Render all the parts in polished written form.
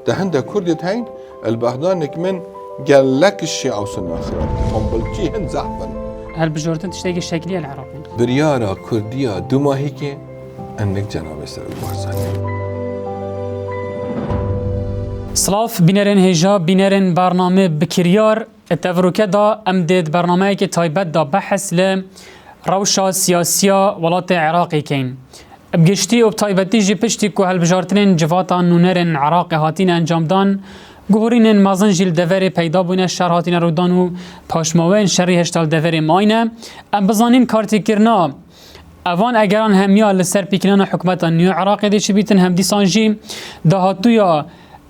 دهنده كردت هين البهدانك من قال لك الشيعة وسنة خراب هم بلجي هن زعفن هل بجورتن تشتاق الشكلية العراقي بريارة كردية دوما هيك انك جناب سر بارزاني سلاف بینرین هجا بینرین برنامه بکریار تفروکه دا امدید برنامه که تایبت دا بحث ل روشا سیاسیا ولات عراقی کین بگشتی و تایبتی جی پشتی که هلبجارتنین جواتا نونرین عراق هاتین انجام دان گهورین مازن جیل دوری پیدا بونه شهر هاتین رودان و پاشماوین شری هشتال دوری ماینه ام بزانین کارتی کرنا اوان اگران همیا لسر پیکنان حکمت نیو عراقی دی چی بیتن هم دیسان جی دهاتویا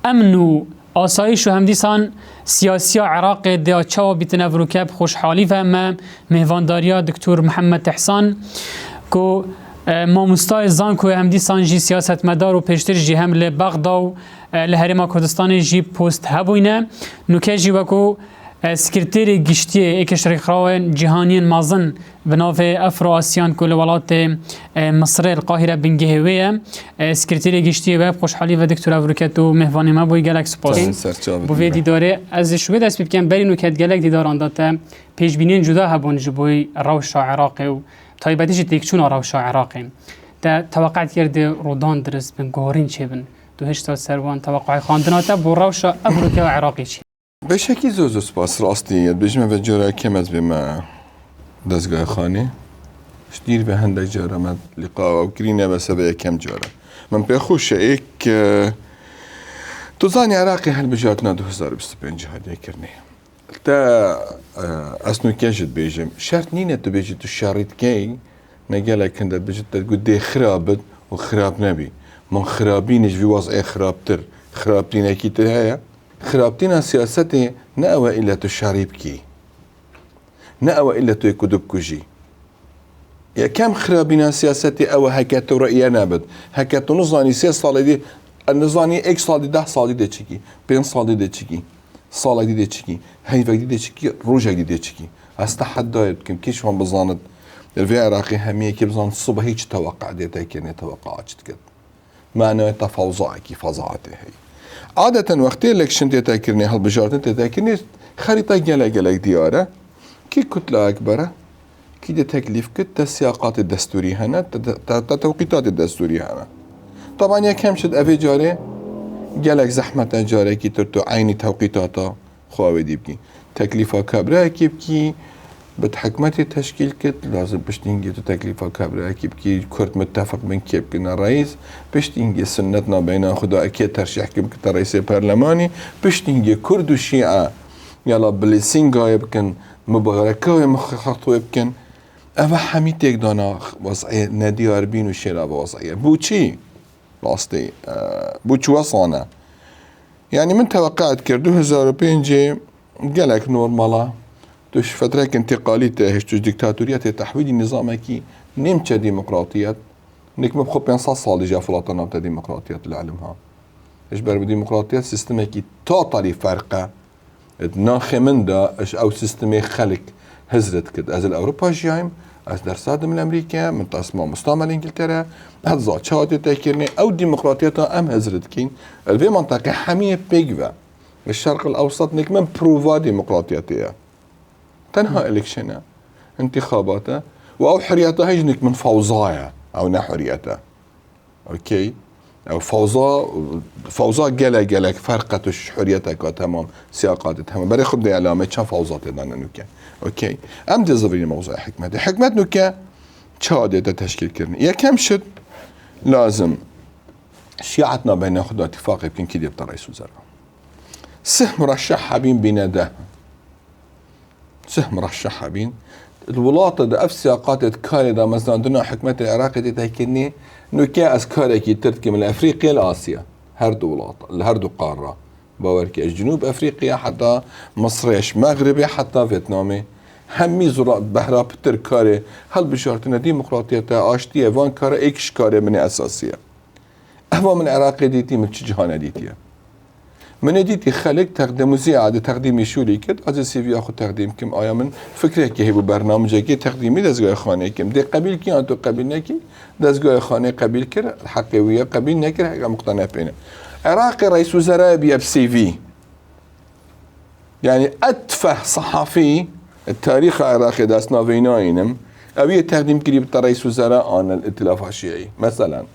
امن و آسایش و همدیسان سیاسی عراق دیا چاو بیتن افروکب خوشحالی و همه مهوانداریا دکتور محمد تحسان که ما مستای زان که همدیسان جی سیاست مدار و پیشتر جی هم لبغدا و لحرم کردستان جی پوست هبوینه نوکه جی وکو سکرتیر گشتی اکشتری خراوین جهانین مازن بناف افرو آسیان کل ولات مصر القاهره بنگهویه سکرتیر گشتی و خوشحالی و دکتور افروکت و مهوانی ما بوی گلک سپاس بو ویدی داره از شوید دست بکن بری نوکت گلک دیدار آنداته پیش بینین جدا هبون جبوی روشا عراقی و تایبتیش تیکچون روشا عراقی تا توقعت کرده رودان درست بن گورین چه بن دو هشتا سروان توقع خواندناته بو روشا افروکت و عراقی چی بشكل زوز سپاس راستی بجمع و جرا كم از بما دزگاه خانه شدير به هندك جرا ما لقاء وكرينا بسبب كم جرا من بخوش ايك تظاني عراقي هالبجاتنا 2025 هذه كرني تا اسنو كاجد بيجم شرط نينه تو بيجي الشريط كي نقال كنت بيجي تقول دي خرابت وخراب نبي من خرابينش في وضع خرابتر خرابتين اكيد هيا خرابتنا سياستي نأوى إلا تشاريبكي نأوى إلا تيكودبكوجي يا كم خرابنا سياستي أو هكاتو رأيي نابد هكاتو نظاني 3 صالي دي النظاني اك صالي 10 صالي دي تشكي 5 صالي دي تشكي صالي دي تشكي هيفا دي تشكي روجا دي تشكي استحدى يمكن كيش هم بزاند الفي عراقي همية كي بزاند الصبح هيك توقع دي تاكيني توقعات تكد معناه تفوضعكي فظاعتي هي عادة وقتی لکشن تذاکرنی هل بجارتن تذاکرنی خريطة جلك ديارة كي كتلة أكبر كي ده تكليف كت السياقات الدستورية هنا توقيتات الدستورية هنا طبعا يا كم شد أفي جاري جلك زحمة جاري كي ترتو عيني توقيتاتا خواهي ديبكي تكليفة كبرى كيبكي بتحكمتي التشكيل كت لازم بشتينجي تكليفة كبرى كيبكي كرت متفق من كيبكينا الرئيس بشتينجي سنتنا بين خدا أكيد ترشيح كيبكي رئيس برلماني بشتينجي كرد وشيعة يلا بلسينجا يبكن مباركة مخطو يبكن أفا حميتك دانا وضعية نادي أربين وشيرا بوضعية بوشي لاستي بوش وصانا يعني من توقعت كردو 2005 قالك نورمالا توش فترة انتقالية هش توش ديكتاتورية تحويل النظام كي نمشى ديمقراطيات نك مبخو بينصا صالي جا فلاطنا بتا ديمقراطيات العلمها ايش بر بديمقراطيات سيستم كي توتالي فرقة ناخي من دا اش او سيستم خلق هزرت كد از الاوروبا جايم از درسات من امريكا من تسمى مستعمر انجلترا هذا شهادة تاكيرني او ديمقراطيات ام هزرت كين الفي منطقة حامية بيجوا الشرق الاوسط نك من بروفا ديمقراطياتها تنهى إلكشنها انتخاباتها أو حريتها هيجنك من فوضايا أو نحريتها أوكي أو فوضى جلك فرقتش حريتك تمام سياقات تمام بري خد دي علامة كان فوضات دانا نوكا أوكي أم تزبرين موضوع حكمة نوكا شهادة تشكيل كرني يا كم شد لازم شيعتنا بين ناخد اتفاق يمكن كده يبقى رئيس وزراء سهم مرشح حبين بيناده سهم مرشح بين الولاطة ده أف سياقات كاردا مثلا دنا حكمة العراق تتكني نوكا أسكاري كي ترتكي من أفريقيا لآسيا هردو ولاطة هردو قارة باوركي جنوب أفريقيا حتى مصريش مغربي حتى فيتنامي همي زراء بحرا بتر كاري هل بشارتنا ديمقراطية آشتية وان كارا اكش كاري من أساسية أهوا من العراق ديتي من جهانا ديتيا من ديتي خلق تقدم زيادة تقديمي شوري كد از سيفي اخو تقديم كم آيا من فكره كي هبو برنامج كي تقديمي دزگاه خانه كم دي قبيل كي انتو قبيل نكي دزگاه خانه قبيل كر حقيوية قبيل نكر حقا مقتنع بينه عراقي رئيس وزراء بيب سي في، يعني أتفه صحفي التاريخ العراقي داس نافيناينم أبي تقديم كري رئيس وزراء عن الائتلاف الشيعي مثلا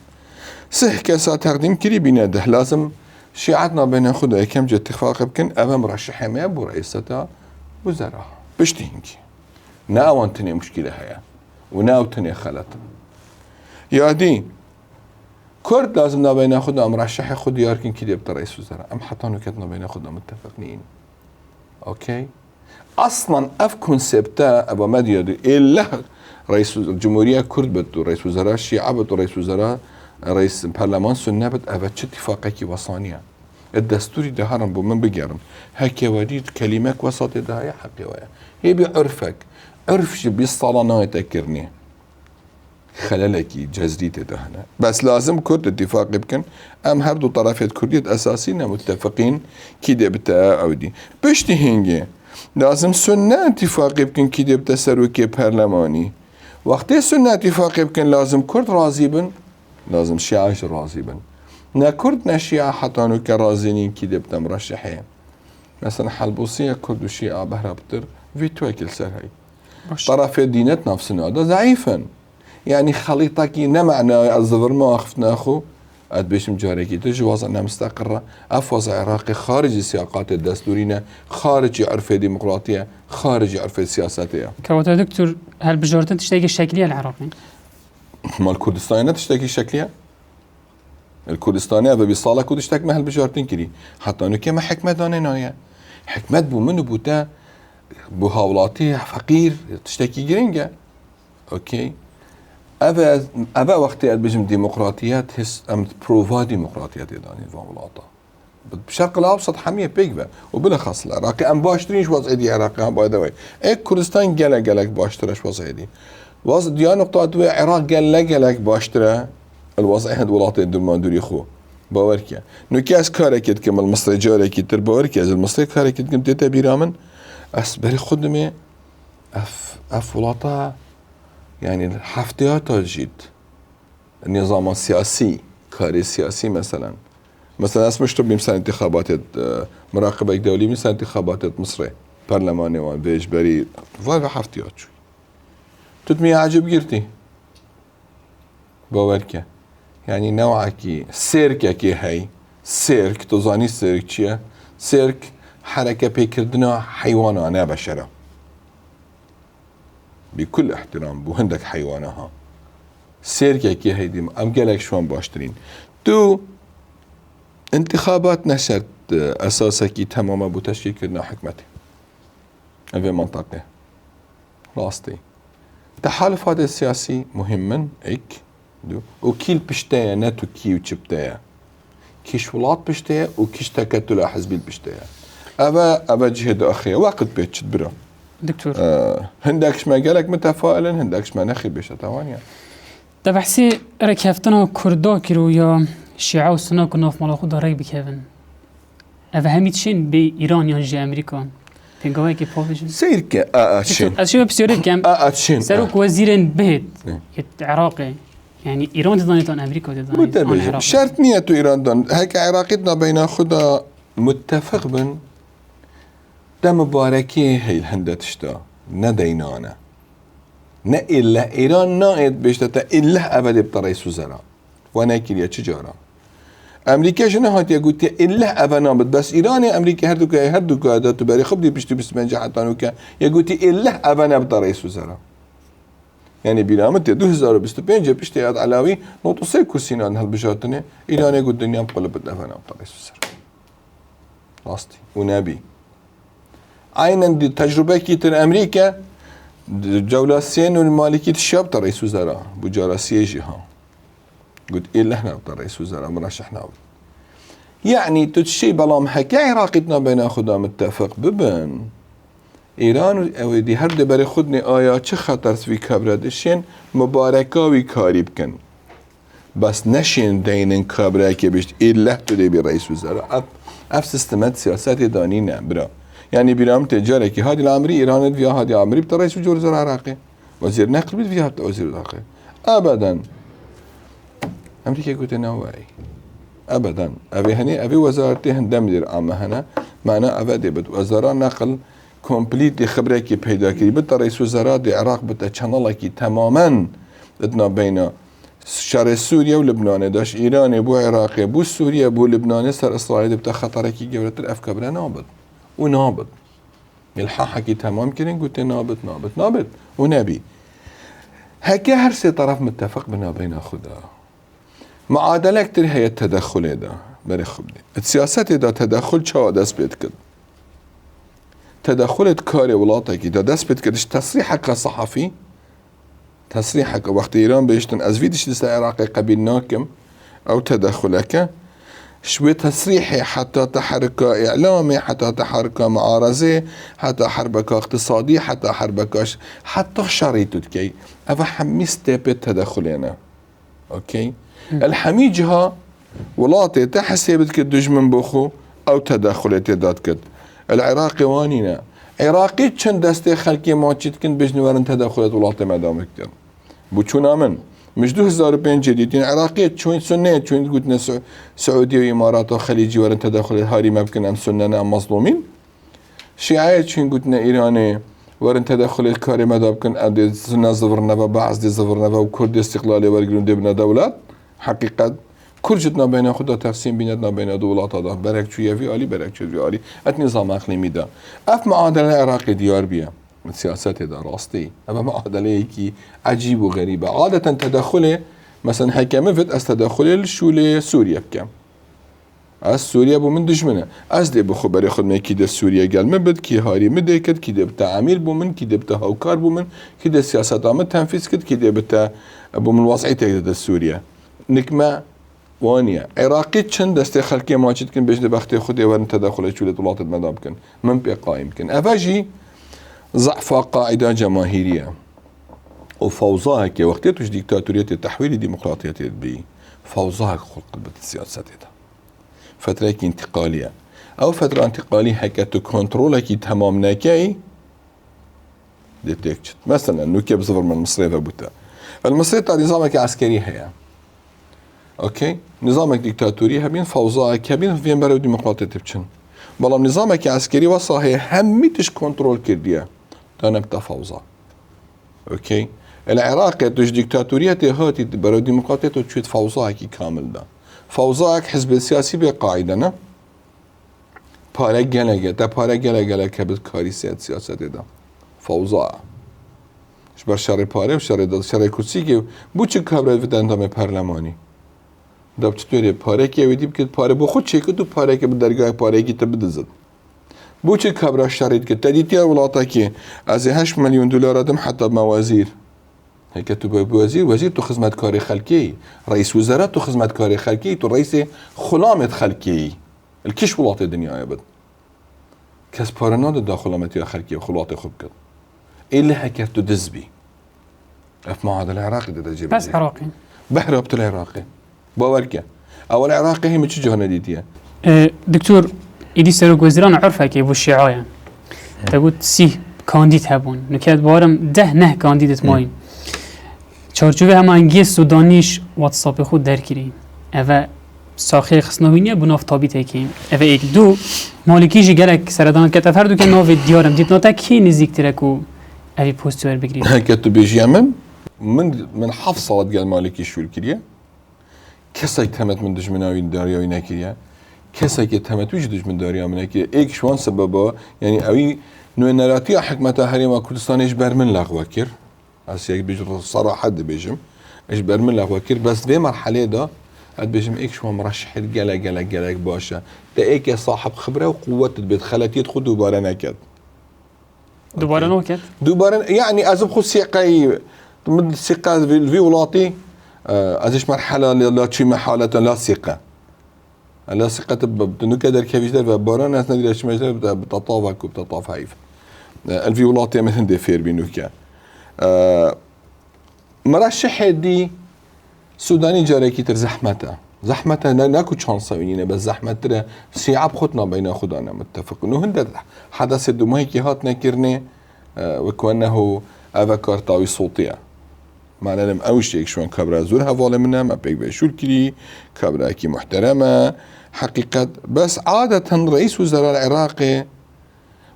صح كسا تقديم كري بيناده لازم شيعتنا بين خدها كم جت اتفاق بكن أمام مرشح ما بو رئيسة وزراء بشتهنكي ناوان تني مشكلة هيا وناو تني خلط يا دي كرد لازم نبين ناخذ مرشح خد ياركن كده يبقى رئيس وزراء ام حتى نكتنا بين ناخذ متفقين اوكي اصلا اف كونسبتا ابو مديا الا رئيس الجمهوريه كرد بده رئيس وزراء الشيعة بده رئيس وزراء رئيس برلمان سنه بده ابد اتفاقي وصانيه الدستوري ده هرم بو من بقرن هكي وديد كلمات وسط ده هي حقي ويا هي بعرفك عرف شي بالصلاه تذكرني خلالكي جزريته ده هنا بس لازم كرد اتفاق بكن ام هردو طرفات كردية اساسيين متفقين كده بتا اودي بشتي هنجي لازم سنة اتفاق بكن كده بتا سروكي برلماني وقت سنة اتفاق بكن لازم كرد راضي بن لازم شيعة راضي بن نا كرد نا شيعة حتى انو كرازينين كده بتا مرشحين مثلا حلبوسية كرد وشيعة بهربتر فيتو اكل سر هاي طرف دينتنا في سنة ده ضعيفا يعني خليطك نمعنا الزفر ما أخفنا أخو أدبيش مجاريكي تجي وضعنا مستقرة أفوز عراقي خارج السياقات الدستورية خارج عرف ديمقراطية خارج عرف سياساتية كواتا دكتور هل بجارتن تشتاقي الشكلية العراقي؟ ما الكردستانية تشتاقي الشكلية الكردستانية ببصالة كود اشتاق ما هالبجارتين كري حتى أنه كما حكمة دانينايا حكمة بو منو بوتا بو هاولاتي فقير تشتاقي جرينجا أوكي أبا وقتي بجم ديمقراطيات هس أم بروفا ديمقراطيات يداني فاولاطا بالشرق الأوسط حمية بيكبا وبالأخص العراق أم باشترينش وضعي دي عراق باي ذا واي كردستان قالك باشترش وضعي دي وضع ديان نقطة دوي عراق قالك باشترى الوضع هند ولاطي الدرمان دوري خو باوركيا نوكياس كاركت كم المصري جاركي تر باوركيا المصري كاركت كم تيتا بيرامن أسبري خدمة أف ولاطا يعني الحفتيات جيد النظام السياسي كاري سياسي مثلا اسمش تبي مثلا انتخابات مراقبة دولي مثلا انتخابات مصري برلماني وان بيج بري فاي حفتيات شوي تتمي عجب جرتي باوركا يعني نوعك سيرك هي سيرك تظاني سيرك چيا سيرك حركة بيكردنا حيوان انا بشرة بكل احترام بو هندك حيوانها سيركي هيدي ام قالك شلون باشترين تو انتخابات نشرت اساسكي تماما بو تشكيل كرنا حكمتي في منطقة راستي تحالف هذا السياسي مهما ايك دو وكيل بشتايا ناتو كيو تشبتايا كيش ولات بشتايا وكيش تكتل حزبي بشتايا ابا جهد اخي وقت بيتش برا دكتور هندكش ما قالك متفائلا هندكش ما نخي بيش توانيا ده بحسي ركفتنا كردا كيرو يا شيعة وسنة كنا في ملاخو داري بكيفن أفهميت شين بإيران يا جي أمريكا تنقوي كي بوفيجن سير كا شين أشوف بسيوريت كام شين سروك وزيرين بهت عراقي يعني إيران تدانيتان أمريكا تدانيتان شرط نيتو إيران دان هيك عراقيتنا بين خدا متفق بن ده مباركي هي الهندة تشتا ندينانا نا إلا إيران نايد بيشتا إلا أبدا بطريس وزراء وانا كيريا تجارة أمريكا شنو هات يقول إلا أبنا بس إيراني أمريكا هردوكا هذا تباري خبدي بيشتو بسمنجا حتى نوكا يقول إلا أبنا بطريس وزراء يعني بينامت 2025 بيشتي هاد علاوي نوتو سي كرسينا هالبجاتني إيراني يقول الدنيا مقلب أبنا بطريس وزراء راستي ونبي عين دي تجربة كيتر أمريكا جولاسين والمالكية الشاب رئيس وزراء بجاراسية جهة قلت إيه احنا رئيس وزراء مرشحنا يعني تشي بلام حكي عراقتنا بين خدا متفق ببن إيران ودي هرد بري خدني آيات چه خطر في كبردشين مباركاوي كاري بكن بس نشين دينن كبراكي بيشت إلا تدي برئيس وزراء اف سيستمات سياسات دانينا برا يعني بلام تجارة كي هذه العمري إيران فيها هذه العمري بترئيس وزراء العراقي وزير نقل فيها وزير العراقي أبدا أمريكا قلت نوعي ابدا ابي هني ابي وزارتي هندم دير اما هنا معنا ابدي بد وزاره نقل كومبليت خبره كي پیدا کردی بت رئیس وزراء العراق بت چنل کی تماما ادنا بين شر سوريا ولبنان داش ايران بو عراق بو سوريا بو لبنان سر اسرائيل بت خطر كي جبرت الافكار نابض ونابض الحق كي تمام كرين قلت نابض ونبي هكا هر سي طرف متفق بنا بين خدا معادله كتير هي التدخل ده بري خبدي السياسات ده تدخل شو داس بيت كد تدخلت كاري ولاتك ده داس بيت كدش تصريحك كصحفي تصريحك وقت ايران بيشتن از فيديش لسا عراقي قبيل ناكم او تدخلك شوي تصريحي حتى تحرك اعلامي حتى تحرك معارضه حتى حربك اقتصادي حتى حربك حتى شريطتك افا حمي ستيب التدخل اوكي الحمي جهه ولاتي تحسبت كدج من بوخو او تدخلت دات كد العراقي وانينا عراقي چند دسته خلقي ماچيت كن بجنورن تدخلت ولاتي مدام كتن بو چون امن مش 2005 جديدين عراقية شوين سنة شوين قلتنا سعودية وإمارات وخليجي ورن تدخل هاري ممكن أم سنة أم مظلومين شيعية شوين قلتنا إيراني ورن تدخل الكاري مدى بكن أدي سنة زفرنا وبعض دي زفرنا وكرد استقلالي ورقلون دبنا دولات حقيقة كل جدنا بين خدا تقسيم بيناتنا بين دولات هذا برك شو يفي علي برك شو يفي علي النظام اقليمي ده اف معادله العراقي ديار بيا سياسات ده راستي اما معادله كي عجيب وغريبه عاده تدخله مثلا حكم فت استدخل شو سوريا بكم از سوريا بو من دجمنه از دي بخبر خدمه كي ده سوريا قال مبد كي هاري مديكت كي ده بتعمير بو من كي ده بتهوكار بو من كي ده سياسات عامه تنفيذ كد كي ده بتا بو من وضعيته ده سوريا نكمه وانيا عراقي چند دسته خلقي ماجد كن بجد بختي خدي ورن تدخل شو لطلات المدام كن من بقى يمكن افاجي ضعف قاعده جماهيريه وفوضاها كي وقت توش ديكتاتوريه التحويل الديمقراطيه بي فوضاها خلق بالسياسات ده فتره كي انتقاليه او فتره انتقاليه هكا تو كنترول كي تمام نكاي ديتكت مثلا نوكي بزفر من المصري فبوتا المصري تاع نظامك عسكري هي اوكي نظامك ديكتاتوري هبين فوضى هبين في برو ديمقراطيه تبچن بلام نظامك عسكري وصاهي هميتش كنترول كرديه دانا بتا فوضى اوكي العراق توش ديكتاتوريه هاتي برو ديمقراطيه تشوت فوضى كي كامل ده فوضى حزب السياسي بقاعده نا پاره گله كبد كاري سياسه ده فوضى شبر شر پاره و شر کرسی که بو چه خبره في اندام پارلمانی داب چطوری پاره که ویدیم که پاره بو خود چه تو پاره که به درگاه پاره کی تبدزد بو چه خبره شرید که تدیتی ولاتا که از 8 مليون دلار ادم حتی موازیر هيك تو وزير تو خدمت کاری خلقی رئیس وزراء تو خدمت کاری خلقی تو رئیس خلامت خلقی الكش ولات الدنيا يبد كاس بارناد داخلامتي خلقي وخلات خوب كد اللي هكرتو دزبي اف معادله العراقي ده جيب بس عراقي بحربت العراقي باوركا او العراقي هي مش جهنه ديتيا دكتور ايدي سرق وزيران عرفه كي بو الشيعايا تقول سي كانديد هبون نكاد بارم 10 كانديدت ماين چارچوبه هم انگی سودانیش واتساپ خود درکری اوه ساخه خصنوینیه بو ناف تابی تکیم اوه ایک دو مالکیشی گلک سردان کتف هر دو که ناف دیارم دیت ناتا کی نزیک ترکو اوی پوستور بگرید هكذا بيجي من حفظ صلاة قال مالكي شو الكريه كسا يتهمت من دجمناوي داريا ويناكريا كسا يتهمت ويش دجمن داريا ويناكريا ايك شوان سببا يعني اوي نوينراتيا حكمتا هريما كردستان ايش برمن لغوكر هسه بيجي صراحة بيجم ايش برمن لغوكر بس في مرحلة ده قد بيجم ايك شوان مرشح جلا باشا تا ايك صاحب خبرة وقوة بيدخلت يدخل دوباره نكد دوباره نوكت دوباره يعني ازب خو سيقاي من الثقة في ولاتي ازش مرحلة لا تشي محالة لا ثقة لا ثقة بنكدر كيفيش در باران ناس ندري ايش مجدر بتطافك وبتطاف هايف الفي ولاتي مثل دفير بينوكا مرشح دي سوداني جاريكي تر زحمته ناكو شانس وينينا بس زحمة ترى سيعب خدنا بين خدانا متفق انه هند حدث الدموي كي هات نكرني وكأنه افكار تاوي صوتيه معنى لم أوشيك شوان كبرا زور هفالي منها ما بيك بيشول كري كبرا كي محترمة حقيقة. بس عادة رئيس وزراء العراقي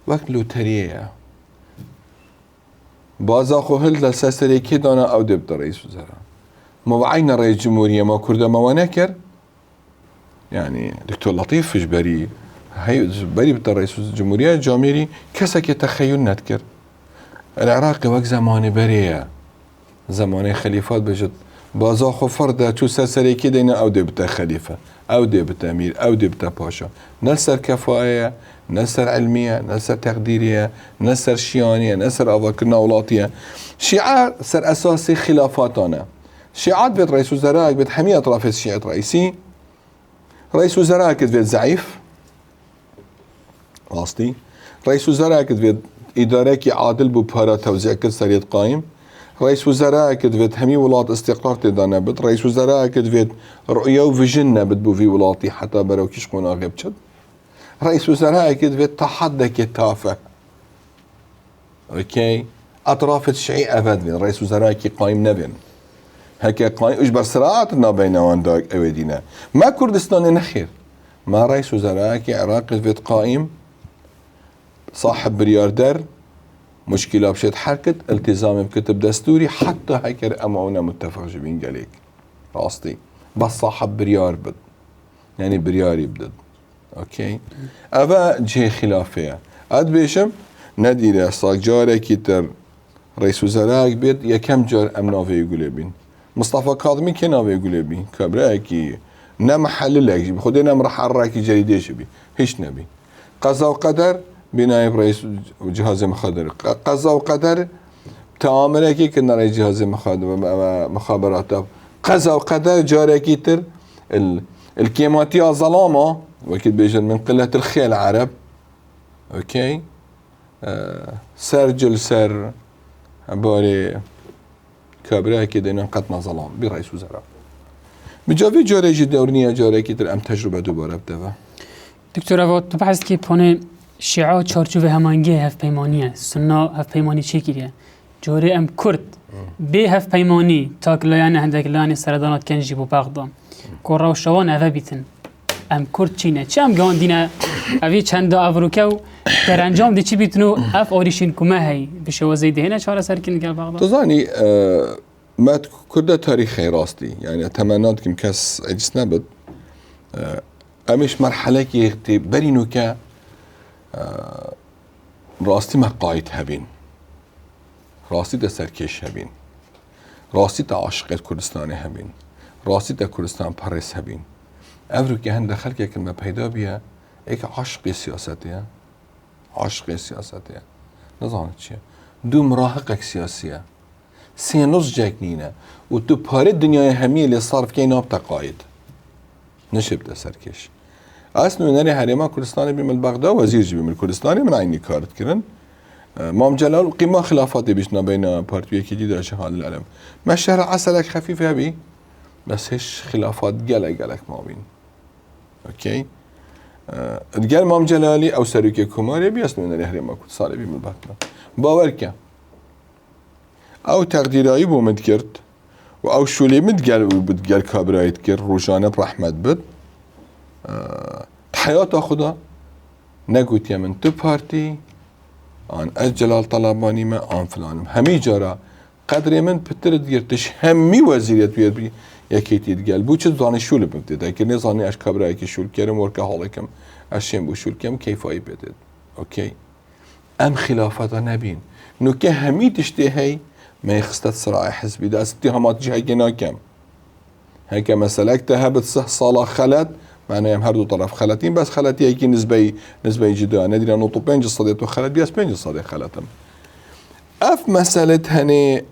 وقت لوترية بازاخو هل لساسري كدانا أو دبت رئيس وزراء ما وعينا رئيس جمهورية ما كرده ما ونكر يعني دكتور لطيف فجبري هي بري بتاع رئيس الجمهورية جاميري كسك يتخيل نذكر العراق وقت زمان بريه زمان خليفات بجد بازاخو فرده شو سرسري كده او دبته خليفة او دبته امير او دبته باشا نسر كفاءة نسر علمية نسر تقديرية نسر شيانية نسر أفكرنا ولاتية شيعة سر أساسي خلافاتنا شيعات بيت رئيس وزراء بيت حمية أطراف الشيعة رئيسي رئيس وزراء كده بيت ضعيف راستي رئيس وزراء كده بيت إدارة كي عادل ببهارة توزيع كده سريد قائم رئيس وزراء كدفت همي ولات استقرار تدانا بد رئيس وزراء كدفت رؤية وفيجن بد بو في ولاتي حتى برو كيش قونا غيب شد رئيس وزراء كدفت تحدى كتافة اوكي اطراف الشيعي ابد من رئيس وزراء كي قايم نبن هكا قايم اجبر صراعاتنا بين وانداك اويدينا ما كردستان نخير ما رئيس وزراء كي عراق كدفت قائم صاحب برياردر مشكلة بشيت حركة التزام بكتب دستوري حتى هيك أمعونا متفق جبين قاليك راستي بس صاحب بريار بد يعني بريار يبدد اوكي أبا جهي خلافية أد بيشم ندير صاق جاري كتر رئيس وزراء بيد يا كم جار أمنافي يقول بين مصطفى كاظمي كنافي يقول بين كبراكي نم حل لك خدينا مرح الراكي جريديش بي هيش نبي قضاء وقدر بنائب رئيس جهاز مخابرات قضاء وقدر تآمره كي كنا رئيس جهاز مخابرات قضاء وقدر جاري كيتر الكيماتية ظلامة وكيد بيجن من قلة الخيل العرب اوكي سرجل سر باري كابرا كده إنه قطنا ظلام برئيس وزراء بجافي جاري جدا أورنية جاري كيتر أم تجربة دوباره بدفع دكتور أبو تو بحث کی پونه شیعه چارچوب همانگی هف پیمانیه سنا هف پیمانی چی کریه جوری ام کرد به هف پیمانی تاک لایان هندک لایان سردانات کنجی بو بغداد کورا و شوان اوه بیتن ام کرد چینه چه ام گاندینه اوی چند افروکه و در انجام دی چی بیتنو اف آریشین کمه هی بشه وزیده هنه چهار سرکن گل بغداد تزانی ما كرده تاريخي راستي يعني اتمنى كم كاس عجز نبت امش مرحله كي برينو كا راستي ما قايد هبين راستي دا سركش هبين راستي دا عاشق كردستان هبين راستي دا كردستان باريس هبين افرو كي هند خلق كلمه پیدا بيا ايك عاشق سياستيه عاشق سياستيه نظام چيه دو مراهقك سياسيه سينوز جاكنينا وتو باري الدنيا همية اللي صار في كينا بتقايد نشبت سركش أصلاً نري حريما كردستاني بمل بغداد وزير جبي من كردستاني من عيني كارت كرن مام جلال قيمة خلافات بيشنا بين بارتوية جديدة شهاد العلم ما الشهر عسلك خفيف هبي بس هش خلافات قلق ما بين أوكي تقال مام جلالي أو سروكي كوماري بيصنو نري حريما كردستاني بمل بغداد باوركا او تقديرایی بو مدکرد و او شولی مدگل و بدگل کابرایت کرد روزانه برحمت بد حیات خدا نگوت یا من تو پارتی آن از جلال طلبانی ما آن فلانم همی جارا قدر من پتر دیرتش همی وزیریت بیاد بی یکی تیدگل بو چه زانی شول بمتده اگر نزانی اش کابرایی که شول کرم ورکه حالا کم اشیم بو شول کم کیفایی بدید اوکی ام خلافتا نبین نو که همی تشتی هی ما يخستت صراع حزبي ده اتهامات جهة كم هيك مسألة اكتهبت صالة خلت معناها هردو طرف خلتين بس خلتي هيك نسبي جدا ندري انه طبين جصديت وخلت بيس بين جصدي خلتهم اف مسألة هني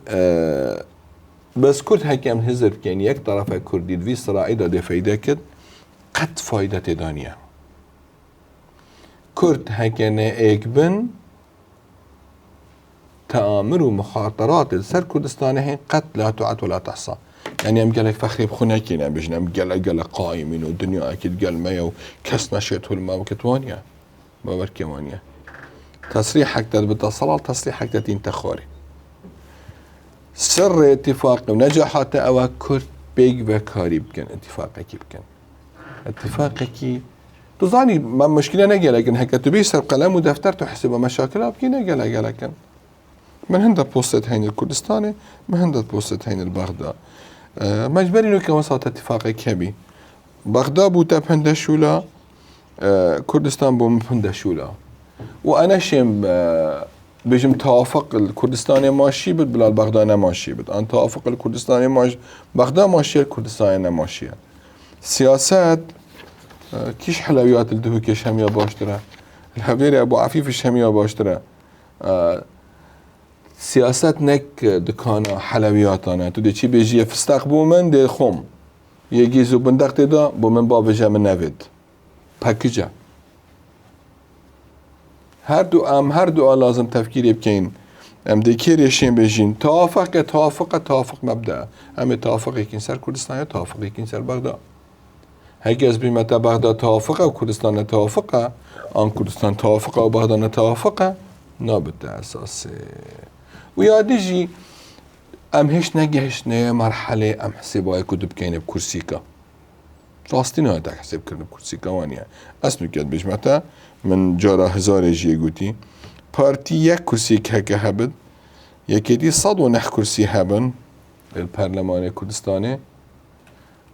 بس كرد هيك ام هزر كان يك طرف كردي في صراعي ده فايدة كد قد فايدة دانية كرد هيك ايك بن تآمر ومخاطرات السر كردستاني هين قد لا تعد ولا تحصى يعني ام قالك فخري بخناكين ام بجنا ام قال قائمين والدنيا اكيد قال ما يو كس نشيته الماء وكتوانيا بابر كوانيا تصريح حق بالتصلال تصريح حق تين تخوري سر اتفاق ونجاحات او كرد بيج وكاري بكن اتفاقك بكن اتفاقك تظاني ما مشكلة نجا لكن هكا تبي سر قلم ودفتر تحسب مشاكل ابكي نجا لكن من هندا بوستت هين الكردستاني من هندا بوستت هين البغداد مجبرين لك وسط اتفاقك كبي بغداد بوتاب هندا شولا كردستان بوم هندا شولا وانا شم بيجم توافق الكردستاني ماشي بد بلا بغداد ماشي بد ان توافق الكردستاني ماشي بغداد ماشي الكردستاني ماشي سياسات كيش حلويات الدهو كيش همية باشترا الحبيري ابو عفيف الشمية باشترا سياسات نك دكانا حلويات انا تدي چي بيجي فستق بو من دي خوم يجي زو بندق تدا بو من باب جا من نفيد باكجا هر دو لازم تفكير بكين ام دي كير يشين بيجين توافق مبدأ ام توافق يكين سر كردستان توافق يكين سر بغداد هيك أسبي متى بغداد توافقه وكردستان توافقه آن كردستان توافقه وبغداد توافقه نابد أساسي وياديجي أم هش نجهش نية مرحلة أم حسابها كتب كيني بكرسيكا راستين هاي تاك حساب كرنا بكرسيكا وانيا أسنو كاد بيش متى من جارة هزار جي قوتي بارتي يك كرسيك هكا هبد يكيدي صد ونح كرسي هبن البرلمان الكردستاني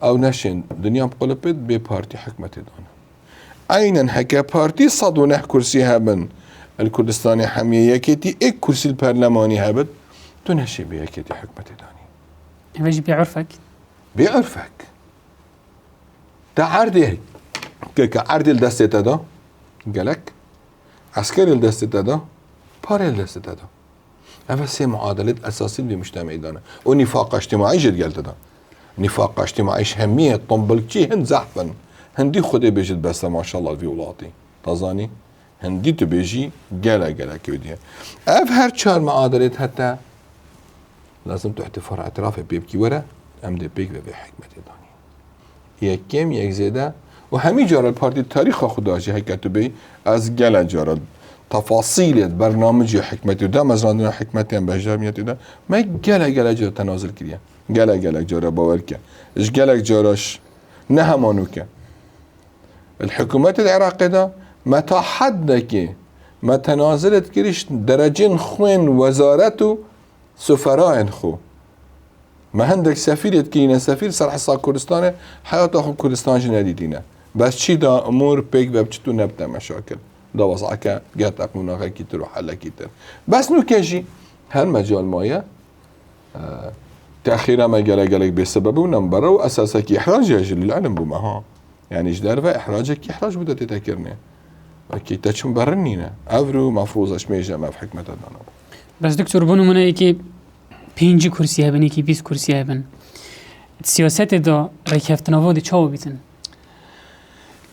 او نشن دنيا بقلبت بي بارتي حكمتي دانا اينا هكا بارتي صد ونح كرسي هبن الكردستاني حمية يكيتي اك كرسي البرلماني هبت تنشي بي يكيتي حكمتي داني ايش بيعرفك بيعرفك تا عردي عردي الدستة دا قالك عسكري الدستة دا باري الدستة دا هذا سي معادلة اساسية لمجتمع دانا ونفاق اجتماعي جد قلت دا نفاق اجتماعي همية طنبلكي هند زحفا هندي خدي بيجد بس ما شاء الله في ولاتي تظاني هندي تبيجي قلا كوديا اف هر چار معادلة حتى لازم تحتفر اعتراف بيبكي ورا ام دي بيك في حكمة داني يك كم يك زيادة وهمي جار البارتي التاريخ خداجي هيك تبي از قلا جار تفاصيل برنامج حكمة دا مزرعة حكمة بهجامية دا ما قلا جار تنازل كريا قلا جارا باوركا ايش قالك جاراش نهمانوكا الحكومات العراقية دا متى حدك ما تنازلت كريش درجين خوين وزارته سفراء خو ما عندك سفير يتكينا سفير صرح صار كردستان حياة اخو كردستان جناديدينا بس چي دا امور بيك ببچتو نبتا مشاكل دا وضعك قات اقمونا كيتر وحلا كيتر بس نو كيجي هالمجال مايا تأخيرا ما قالك بسبب ونمبره وأساسك إحراج يجري للعلم بما ها يعني إيش إحراجك إحراج بدأ تتذكرني أكيد تشم برنينا أفرو مفروض أشميجا ما في حكمة دانا بس دكتور بونو من ايكي 5 كرسي هبن ايكي 20 كرسي هبن السياسات دا ريكفتنا ودي تشاو بيتن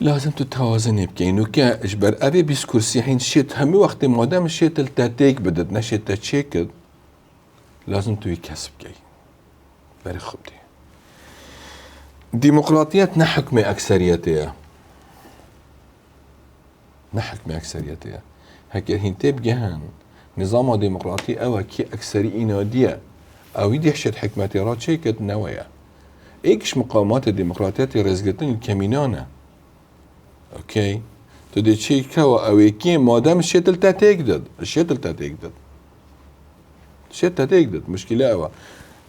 لازم تتوازن بكين وكا اجبر ابي 20 كرسي حين شيت همي وقت ما دام شيت التاتيك بدت نشيت تشيك لازم توي كسب كي بري خبتي ديمقراطية نحكم أكثريتها هكذا هنتي بجهان نظام ديمقراطي أو كي أكثري إنادية أو يدي حشد حكمتي رات شيكت نوايا إيكش مقامات الديمقراطية رزقتن الكمينانة أوكي تدي شيكا أو كي مادام الشيتل تاتيكدد مشكلة أوا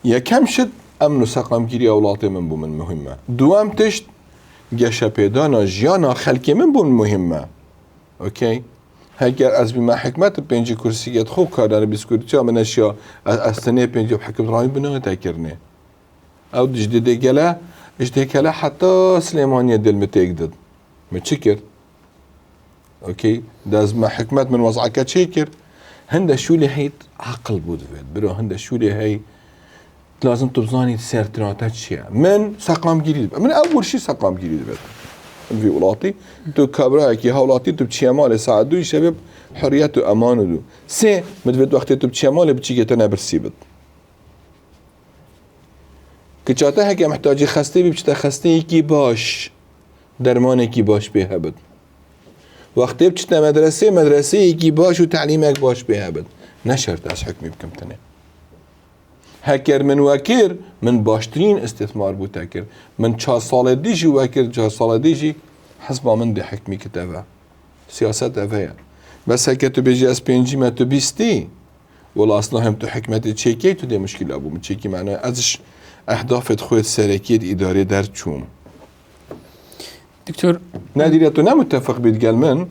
يا كم شد امن سقم گیری اولاد من بو من مهمه دوام تشت گشه پیدانا جیانا خلکی من بو مهمه اوکی هگر از بما حکمت 5 کرسیت خوب کردن 20 کرسی من اشیا از سنه 5 حکم رای بنا تکرنه او جديد گله اجده حتى سليمانية دل متيقدد متشكر اوكي داز ما حكمت من وضعك تشكر هندا شو اللي هي عقل بود برو هندا شو اللي هي لازم تبزاني سيرتراتات شيء من سقام جديد من اول شيء سقام جديد في ولاتي تو كبراك يا ولاتي تو بشمال ساعدو شباب حريه وامان دو سي مدفد وقت تو بشمال بتشي تنا برسيبت كچاته هكا محتاجي خستي بيبچتا خستي كي باش درمان كي باش بهبد وقت بچتا مدرسه كي باش وتعليمك باش بهبد نشرت از حكمي بكم تنه هكر من وكر من باشترين استثمار بو تكر من 4 سال ديجي وكر 4 سال ديجي حسب من دي حكمي كتابه سياسات افيا بس هكا تو بيجي اس بي ان جي ما تو بيستي ولا اصلا هم تو حكمتي تشيكي تو دي مشكله ابو متشيكي معناه ازش اهداف خويت سركيه اداره در تشوم دكتور نادر تو متفق بيتقال من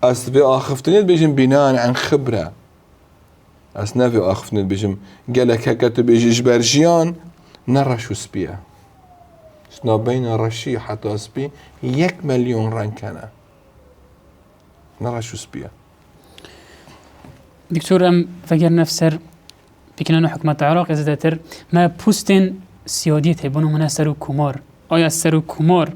اس في اخفتني بيجم بناء عن خبره اس نافي اخفتني بيجم قالك هكا تو بيجي جبرجيان نرى شو سبيه شنو بين الرشي حتى سبي 1 مليون رانكانا نرى شو سبيه دكتور ام فكر نفسر بكنا حكومة العراق زادتر ما بوستين سياديته بونو منا سرو كومار آیا سرو کمار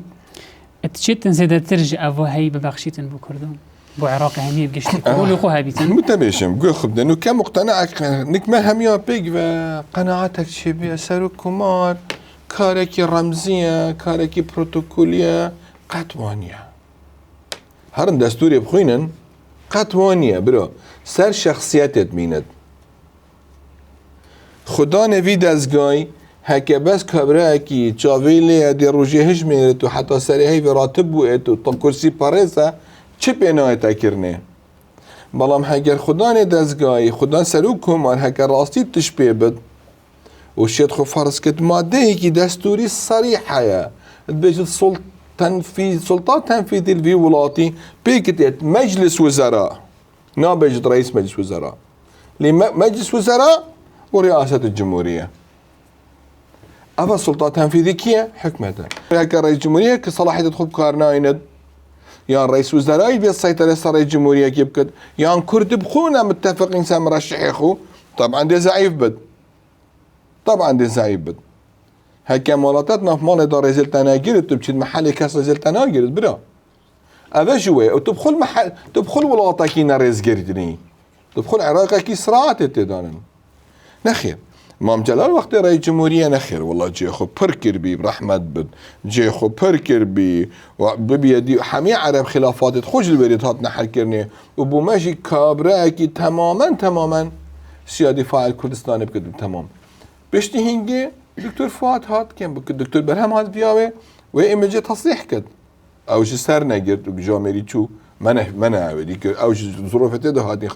اتشيتن زادتر جاء هاي ببخشيتن بو كردون بو عراق همي بقشتي قولوا خو هابيتن متبشم قول خبدا انه كم مقتنعك نكما هميا بيك وقناعتك شبيه سرو كمار كاركي رمزيه كاركي بروتوكوليه قطوانيه هرن دستوري بخوينن قطوانيه برو سر شخصيتت ميند خدا نوی دزگای هکه بس کبره اکی چاویلی دی روژه هش میرد و حتی سری هی راتب بوید و تا کرسی پارزه چه پینای تکرنه بلام هگر خدا نه دزگای خدا سرو کمار هکه راستی تشبیه بد و شید خو فرض کت ماده ای که دستوری صریحه بجد سلطات تنفيذي الفي ولاتي بيكتت مجلس وزراء نا بجد رئيس مجلس وزراء مجلس وزراء ورئاسة الجمهورية أفا السلطة التنفيذية كيا حكمتها هكا رئيس الجمهورية كصلاحية تدخل بكارنايند يا رئيس وزراء يبي السيطرة على رئيس الجمهورية كيف كد يا كرد بخونا متفقين سام مرشح يخو طبعا دي زعيف بد طبعا دي زعيف بد هكا مالاتاتنا في مال إدارة زلتنا جرت تبشد محل كسر زلتنا جرت برا هذا شوي وتدخل محل تدخل ولاطكي نرز جردني تدخل عراقك صراعات تدانن نخير مام جلال وقت رئيس الجمهورية نخير والله جي خو بركر بي برحمة بد جي خو بركر بي وبيدي حمي عرب خلافات تخرج البريد هات نحر كرني وبو ماشي كابراكي تماما سيادي فاعل كردستان بكد تمام بشتي هنجي دكتور فؤاد هات كان بك الدكتور برهم هات بياوي وإيمجي تصريح كد او جي سر نقرت وجامري شو منع وديك او جي ظروفته ده هادي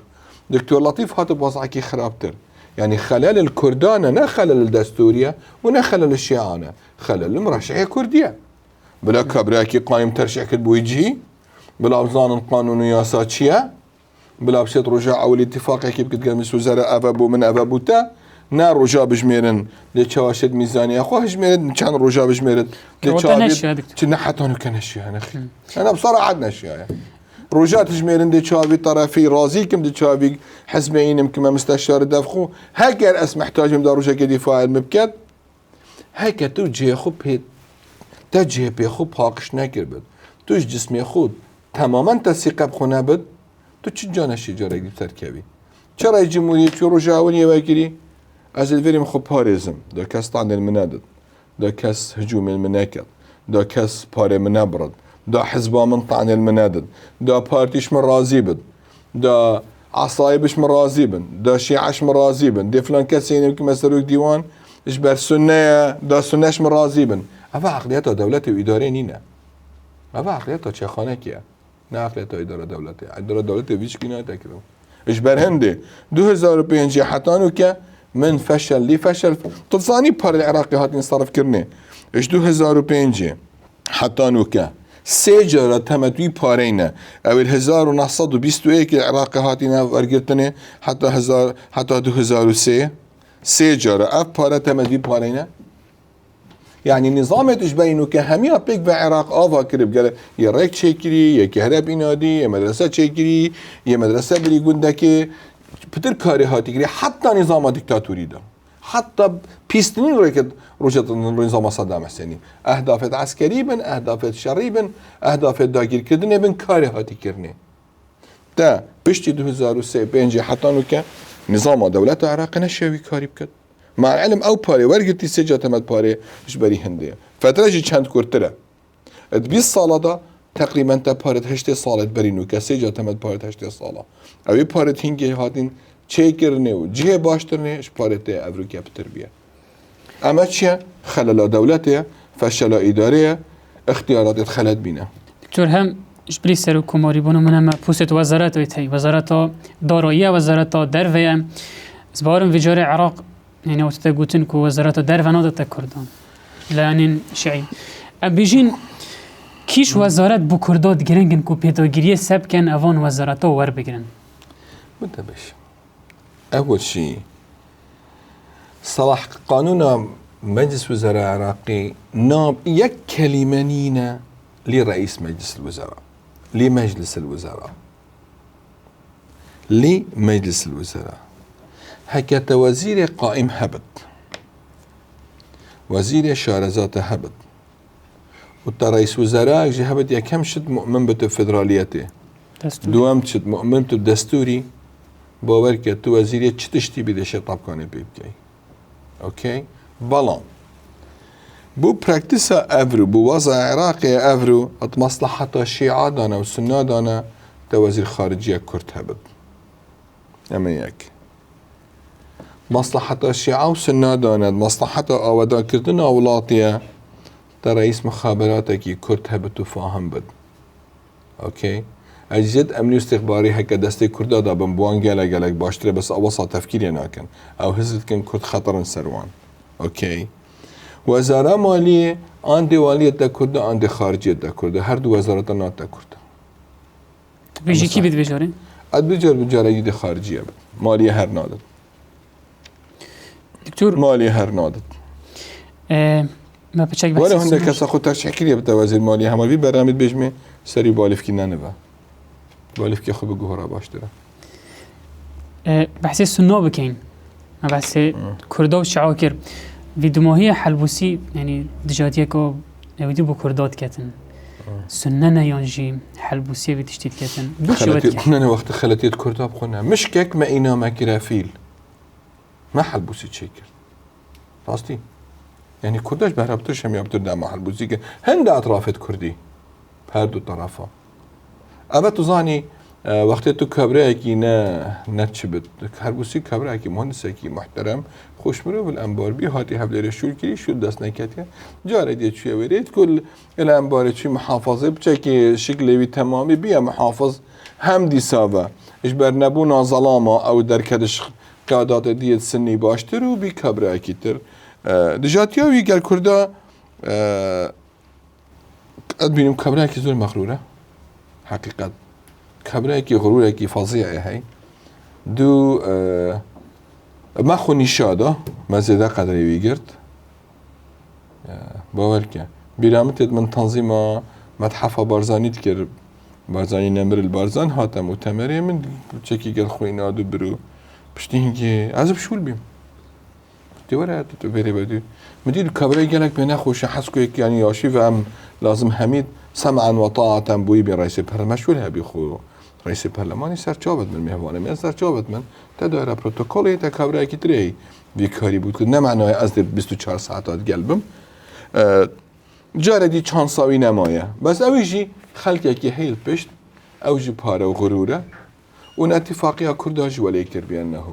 دكتور لطيف هات بوضعكي خرابتر يعني خلال الكردانة نا خلال الدستورية ونا خلال الشيعانة خلال المرشحية كردية بلا كبراكي قايم ترشح كتبو يجي بلا بزان قانون ياساتشيا بلا بشيت رجاع او الاتفاق كيف كتقال مس وزراء افابو من افابوتا نا رجاء بجميرن لتشواشد ميزانية اخو هجميرن كان رجاء بجميرن لتشواشد كنا حتى انا كنشيا نخي انا بصراحة عدنا شيا رجاء تجميرن دي تشافي طرفي رازيكم دي تشافي حزبين كما مستشار دفخو هكر اس محتاجهم دا رجاء كدفاع المبكت هكا توجه خو بيت تجه بي خو باقش نكر بد توش جسمي خود تماما تسيقب خونه بد تو چه جانشی جاره گیب ترکبی چرا جمهوری چو رجاونی وکری از الفریم خو پارزم دا کس طعن المنادد دا کس هجوم المناكد دا کس پار منبرد دا حزبا من طعن المنادد دا پارتيش من رازي بد دا عصايبش من رازي بن دا شيعش من رازي بن دي فلان كسين يمكن مسروك ديوان اجبر سنة دا سنش من رازي بن افا عقلياتها دولتي وإداري نينا افا عقلياتها چه خانه كيه نه عقلياتها إدارة دولتي إدارة دولتي ويش كنا تكرم اجبر هندي 2005 حتانو که من فشل لي فشل تلصاني بار العراقي هاتين صرف كرني اش 2005 حتانو که 3 جاره تمدوی پارینه اول 1921 العراق هاتینا ورگرتنه حتی 2003 3 جاره اف پاره تمدوی پارینه يعني نظام تشبينه كهمية بيك بعراق آفا كرب قال يا ريك شكري يا كهرب إنادي يا مدرسة شكري يا مدرسة بري قندك بتر كاري هاتي حتى نظام ديكتاتوري ده حتى بيستنين ركض رجعت النظام صدام حسين أهداف عسكري بن أهداف شرعي بن أهداف داغير كردن بن كاري هاتي كرني تا بشتي 2003 بينجي حتى نوكا نظام دولة العراق نشوي كاري بكد مع العلم او باري ورقتي سجا تمد باري ايش بري هنديه فترجي چند كورتره 20 ساله دا تقريبا تا بارت 8 ساله بري نوكا سجا تمد بارت 8 ساله او بارت هنگي هاتين چیکرنی و جه باشترنی شپارت افریقیا بتربیه. اما چیه؟ خلل دولته، فشل اداره، اختیارات خلل بینه. دکتر هم جبری سر و کماری بونو من هم پوست وزارت ویتی وزارت دارایی وزارت درویه زبارم ویجار عراق يعني وقت قلتن كو وزارة الدار نادت كردان لأن شيء أبيجين كيش وزارة بكردات جرينجن كو بيداغيرية سب كان أفان وزارته ور بجرن متبش أول شيء صلاح قانون مجلس وزراء العراقي نام يك كلمة نينا لرئيس مجلس الوزراء لمجلس الوزراء لمجلس الوزراء حكت وزير قائم هبط وزير شارزات هبط والرئيس وزراء جي هبط يا كم شد مؤمن بالفدراليته دوام شد مؤمن بالدستوري باورك تو وزير تشتي بدش طبقان بيبكي اوكي بالون بو براكتسا افرو بو وضع عراقي افرو مصلحة الشيعة دانا والسنة دانا توزير خارجية كرت هبط اما ياك مصلحة الشيعة والسنة دانا مصلحة اودا كردنا اولاتيا رئيس مخابراتك كرت هبط وفاهم بد اوكي اجد امني استخباري هكا دستي كردا دا بمبوان جالك باشتري بس اوصل تفكيري ناكن او هزت كن كرد خطر سروان اوكي وزارة مالية عندي والية دا كردا عندي خارجية دا كردا هر دو وزارة نات دا كردا بيجي كي بيت بيجاري؟ اد بيجار يدي خارجية بد مالية هر نادت دكتور مالية هر نادت ما بتشك بس ولا هندك كسا خود تشكيلية بتا وزير مالية همال بي برامج بيجمي سري بالف كي نانفا بالف كي خو بجوهرة باشترا بحثي السنة بكين ما بحثي كردا وشعاكر في دماهية حلبوسي يعني دجاتيكو نودي بكردات كتن سنة يانجي حلبوسية بتشتيت كتن خلتي أنا وقت خلتي كردا بخونا مش كيك ما إنا ما كرافيل ما حلبوسي تشيكر قصدي يعني كرداش بهربترش هم يبتر دعم حلبوسي كن هند أطرافت كردي بهر دو طرفا أما تظاني وقتی تو کبره کی نه چی بد هر بوسی کبره کی مهندس کی محترم خوشمرو بالانبار بی هاتی حبل رشول کی شو دست نکته جاره دی چی ورید کل الانبار چی محافظه بچه کی شکلی تمامی بیا محافظ هم دی ساوا اش بر نبونا ظلامه او در کدش قادات دیت سنی باشتر و بی کبره کی تر دجاتیا وی گل کرده ادبینم کبره کی زور مغروره حقیقت كبريكي غروريكي فظيعة هاي دو ما خو نشاده ما زيدا قدري ويجرت باوركا بيرامتت من تنظيم متحف بارزاني تكر بارزاني نمر البارزان هاتا مؤتمري من تشكي قال خوينا دو برو بشتينكي عزب شول بيم تورا تبري بدو مدير كبري قالك بنا خوش حسكو يعني ياشي فهم لازم حميد سمعا وطاعة بوي برئيس برمشول هبي خو رئيس البرلماني سرچاوت من مهوانه من سرچاوت من تدايره بروتوكولی تا کبره کی تری بیکاری بود که نه معنای از 24 ساعتات قلبم جاره دی چانساوی نمایه بس اویجی خلقی که هیل پشت اوجی پاره و غروره اون اتفاقی کرداج ولی کتر بیانه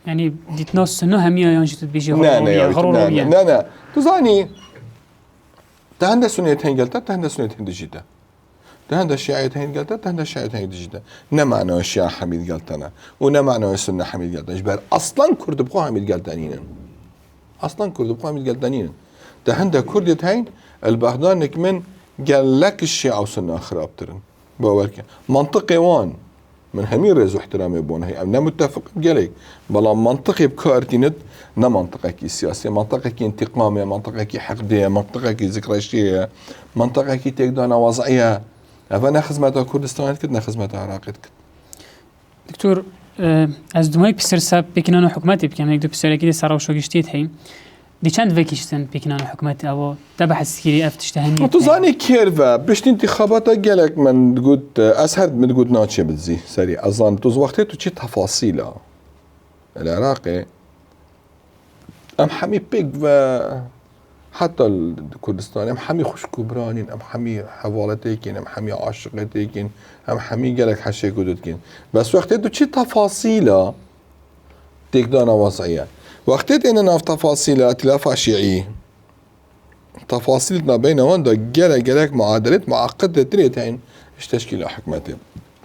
يعني ديت ناس سنة همية يانجت بيجي غرورية نه تو زانی تهند سنت هنگلتا تهند سنت هندجیده تهند الشيعة هنگلتا تهند الشيعة هنگجیده نه معنای الشيعة حمید گلتنا و نه معنای سنة حمید گلتنا اجبار اصلا کرد بخو حمید گلتنینن اصلا کرد بخو حمید گلتنینن تهند كردت هين البهدان نك من قال لك الشيعة وسنة خرابترن باورك منطقي وان من همين رزو احترامي بون هي أنا متفق بقالك بلا منطقي بكارتينت نا منطقة سياسية منطقة انتقامية منطقة حقدية منطقة ذكريشية منطقة تقدر وضعية أنا خدمة كردستان كدنا خدمة عراق كد دكتور از دماغ بسر سب بکنن و حکومتی بکنن یک دو بسر اکی سراغ شوگشتید هی دی چند وکیشتن بکنن و حکومتی او تبع سکری افتش تهنی تو زانی کیروا بشت انتخابات گلک من قلت أسهل من قلت ناتشي بتزي سريع أظن تو وقتها تو شيء تفاصيله العراقي أم حمي بيك و حتى الكردستان أم حمي خوش كبرانين أم حمي حوالتيكين أم حمي عاشقتيكين أم حمي قالك حشي قدودكين بس وقتها تو شيء تفاصيله تيكدانا وضعية وقتت إننا في تفاصيل ائتلاف شيعي تفاصيلنا بين واندا جالك معادلات معقدة تريتين ايش تشكيل حكمته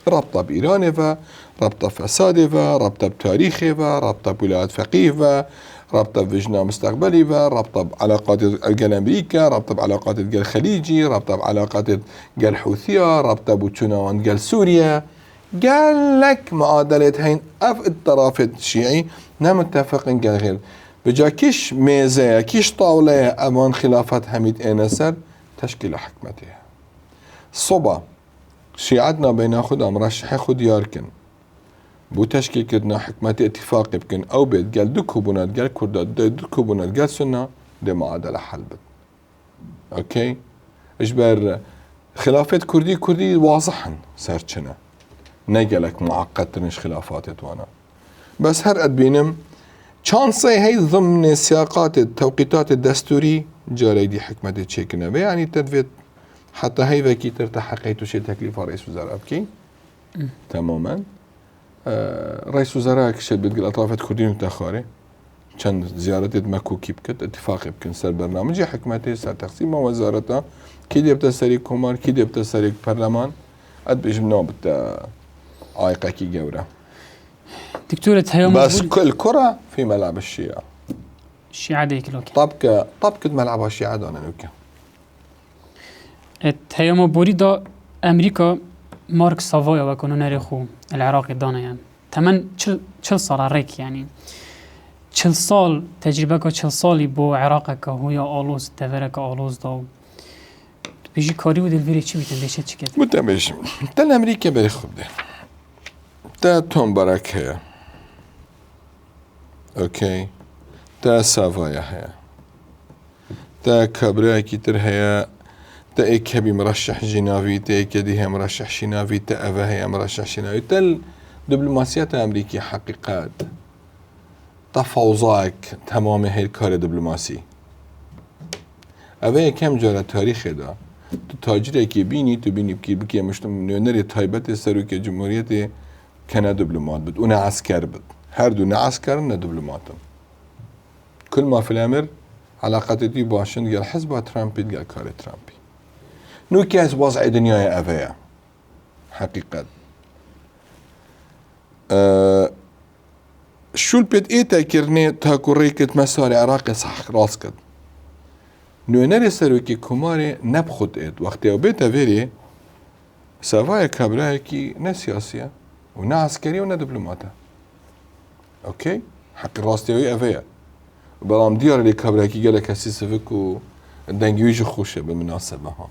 ربطة بإيران فا ربطة فساد فا ربطة بتاريخ فا ربطة بولايات فقيه فا ربطة بفيجنا مستقبلي فا ربطة بعلاقات الجال أمريكا ربطة بعلاقات الجال الخليجي ربطة بعلاقات الجال حوثية ربطة بوتشوناوان جال سوريا قال لك معادلات هين اف الطرف الشيعي نعم متفقين قال غير بجا كيش ميزة كيش طاولة امان خلافات حميد انسر تشكيل حكمتها صبا شيعتنا بين خد مرشح خد ياركن بو تشكيل كدنا حكمتي اتفاق بكن او بيت قال دكو بنات قال كردات دكو بنات قال سنة دي معادلة حلبت اوكي اجبر خلافات كردي واضحا سارتشنا نقلك معقد تنش خلافات وانا بس هر قد بينم شانسي هي ضمن سياقات التوقيتات الدستوري جاري دي حكمة تشيكنا يعني تدفت حتى هي ذكي ترتحقيت شيء تكليف رئيس وزراء بكي تماما رئيس وزراء كشت بتقول اطرافات كردين متاخره كان زيارة مكوكي بكت اتفاق بكن سر برنامج حكمتي سر تقسيم وزارتها كي دي بتسري كومار كي دي بتسري برلمان قد بيجمنوا بتا عايقة كي جورة دكتورة هيوم بس كل كرة في ملعب الشيعة الشيعة ديك لوكي طبقة ملعب الشيعة دانا نوكا هيوم بوريدا أمريكا مارك سافويا وكونو ناريخو العراقي دانا يعني تمن چل صار ريك يعني چل صال تجربة كا چل صالي بو عراقا كا هويا آلوز تفره كا آلوز داو بيجي كاري ودل فيري چي بيتن بيشه چي كده متبش تل أمريكا بري خب ده تا توم باراك هيا اوكي تا سافايا هيا تا كابريا كيتر هيا تا ايك هبي مرشح جنافي تا ايك دي هي مرشح شنافي تا افا هي مرشح شنافي تل دبلوماسيات أمريكية حقيقات تفوضاك تمام هي الكار دبلوماسي اوه كم جارة تاريخ دا تو تاجره كي بيني تو بيني بكي مشتم نيونري تايبت سروك جمهورية كان دبلومات بد ونا عسكر بد هر دو نه عسكر نه دبلوماتم كل ما في الامر علاقتي دي باشن قال حزب ترامبي قال كار ترامبي نو كاس وضع دنيا افيا حقيقة شو البيت ايتا كرني تاكو ريكت مسار عراقي صح راسكد نوينري سروكي كوماري نبخد ايد وقت يو بيتا فيري سافايا كابرايكي نا سياسية ونا عسكرية ونا دبلوماتة اوكي حق راستيوي افيا بلام ديار اللي كابرايكي قالك هسي سفك و دنجيوج خوشة بالمناسبة ها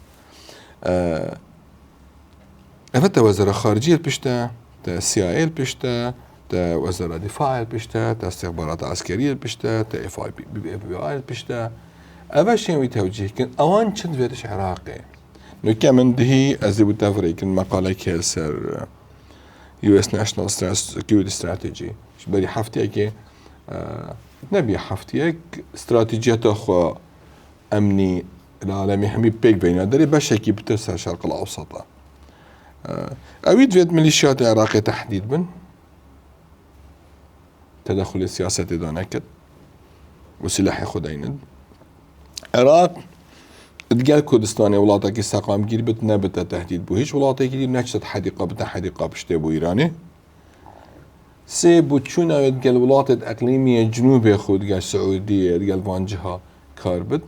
افتا وزارة خارجية البشتا تا سي اي البشتا تا وزارة دفاع البشتا تا استخبارات عسكرية البشتا تا اف اي بي اي البشتا اول شيء توجيه كن اوان چند فيرش عراقي نو كمن دهي ازيبو تفريق المقالة كيسر يو اس ناشنال سكيورتي استراتيجي بري حفتيك نبي حفتيك استراتيجيات اخو امني العالمي همي بيك بينا داري بشكي بترسل الشرق الاوسط اويد فيت ميليشيات عراقية تحديد من تدخل السياسة دانكت وسلاح خديند عراق تقال كردستاني ولاطك استقام جير بتنا بتا تهديد بو هيش ولاطي كدير نكشت حديقة بتا حديقة بشتي بو ايراني سي بو تشونا تقال ولاطة اقليمية جنوبي خود قال سعودية تقال وانجها كاربت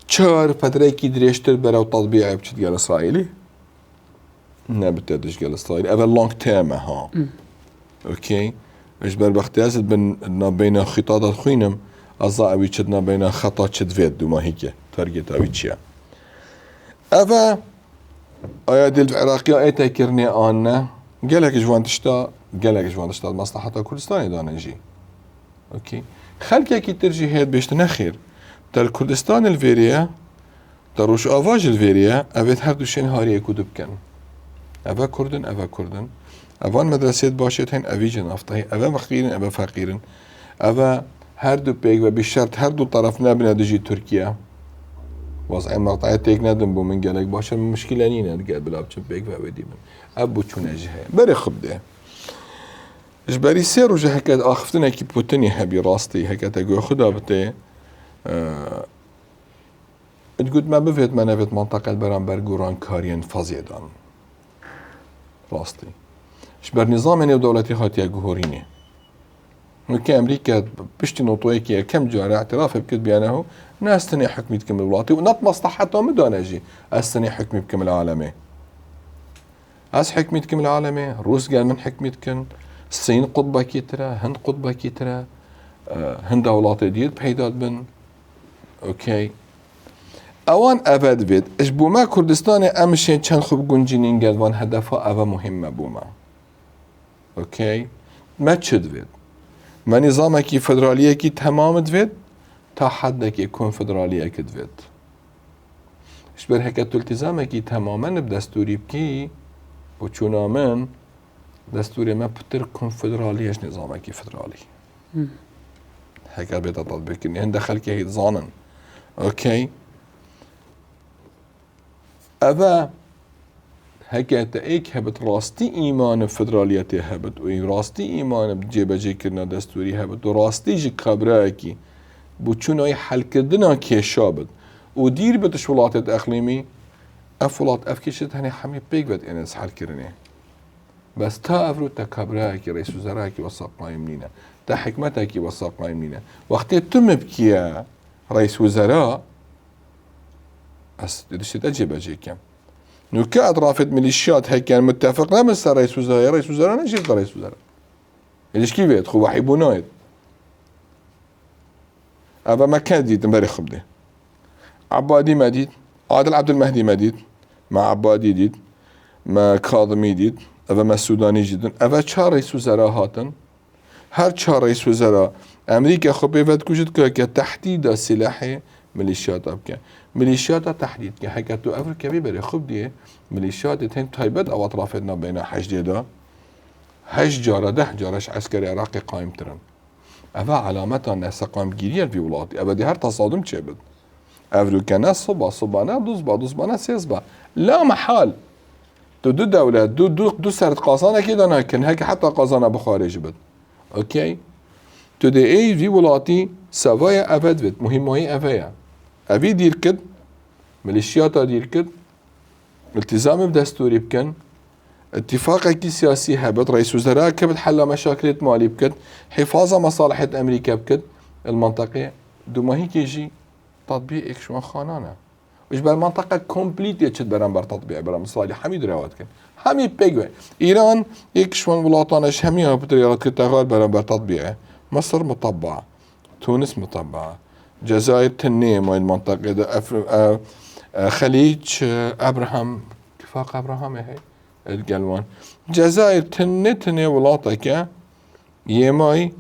چهار فترة كي دريشتر براو تطبيعي بشت قال اسرائيلي نبتا دش قال اسرائيلي اول لونج تيرم ها اوكي اجبر باختياز بين خطاطات خوينم أصلا أبي شدنا بين خطأ شد فيد دوما هيك تارجت أبي شيء أفا أيادي العراقية أي تكرني أنا قالك جوان تشتا مصلحة كردستان دانا نجي أوكي خلك كي ترجي هيد بيشت نخير تال كردستان الفيريا تروش أفاج الفيريا أبيت هردو شين هاري كتب كان أفا كردن أفان مدرسة باشت هين أفي جنافطه أفا فقيرن أفا فقيرن أفا هر دو بيك وبالشرط هر دو طرف نبنا دجي تركيا وضع مقطعي تيك ندم بو من قالك باشر مشكلة نينا تقال بلا بچن بيك وودي من أبو چون أجهة بري خب ده جباري سير وجه هكا آخفتنا كي بوتني هبي راستي هكا تقول خدا بتي تقول ما بفيت ما نفيت منطقة البرامبر قران كارين فازيدان راستي جبر نظامني ودولتي هاتيا قهوريني وكي أمريكا بشتي نطويكي كم جارة اعتراف بكت بيانه ناس تانية حكمي تكمل الولاطي ونط مصلحتهم مدونجي أستني حكمي بكمل العالمي أس حكمي تكمل العالمي روس قال من حكمي تكن الصين قطبة كيترا هند قطبة كيترا هند ولاطي دير بحيدات بن أوكي اوان افاد بيت اش بوما كردستان امشين چند خوب گنجینین گلوان هدفها اوه مهمه بوما اوكي ما تشد بيت ما نظامك فدرالية كي تمام دويت تا حدك كونفدرالية كي دويت اشبر هكا التزامك تماما بدستوري بكي وچونا من دستوري ما بتر كونفدرالية نظامك فدرالي هكا بيت تطبيق اني هند خلقي هيد ظانن اوكي أبا هكا تأيك هبت راستي إيمان فدراليتي هبت وراستي إيمان بجيبا جي كرنا دستوري هبت وراستي جي كابراكي بوچوناي حل كردنا كيشابت ودير بتش ولاتت أقليمي أفولات أفكيشت هني حمي بيك بد إنس حل كرني بس تا أفرو تا كابراكي رئيس وزراكي وساق قايمنينا تا حكمتكي وساق قايمنينا وقت تم بكيا رئيس وزراء أس دشت أجيب أجيكم نو كأطرافة ميليشيات هيك كان متفق لا مس رئيس وزراء نجيب رئيس وزراء ليش كيف يدخل وحيبونايد أبا ما كان ديت مباري خبده عبادي ما ديت عادل عبد المهدي ما ديت ما عبادي ديت ما كاظمي ديت أبا ما السوداني جدا أبا شار رئيس وزراء هاتن هر شار رئيس وزراء أمريكا خبي فات كوجد كتحديد سلاحي ميليشيات أبكي ميليشيات تحديد كحكا تو أفريقيا بيبري خب دي ميليشيات تين تايبت أو أطرافنا بين حج دا حج جارة ده جارش عسكري عراقي قائم ترن أفا علامتها ناس قائم جيرير في ولاتي أبا دي هر تصادم تشبد أفريقيا ناس صبانا دوزبا سيزبا لا محال دو دولة دو سرد قازانة كده لكن هيك حتى قازانة بخارج بد أوكي تو دي اي في ولاتي سوايا أفدت مهمة هي أفايا أبي دير كد ميليشياتا دير كد التزام بدستوري بكن اتفاق سياسي هبت رئيس وزراء كبد حل مشاكل مالي بكد حفاظ مصالح أمريكا بكد المنطقة دوما هيك يجي تطبيق إكشوان خانانا وش بالمنطقة كومبليت يتشد برانبر تطبيق برام صالح حميد روات كن حميد بيجوي إيران إكشوان ولاطانش هميها بطريقة كتغال برانبر تطبيقه مصر مطبعة تونس مطبعة جزائر تنين مال المنطقة خليج أبراهام اتفاق أبراهام هي القلوان جزائر تنين ولاطك يماي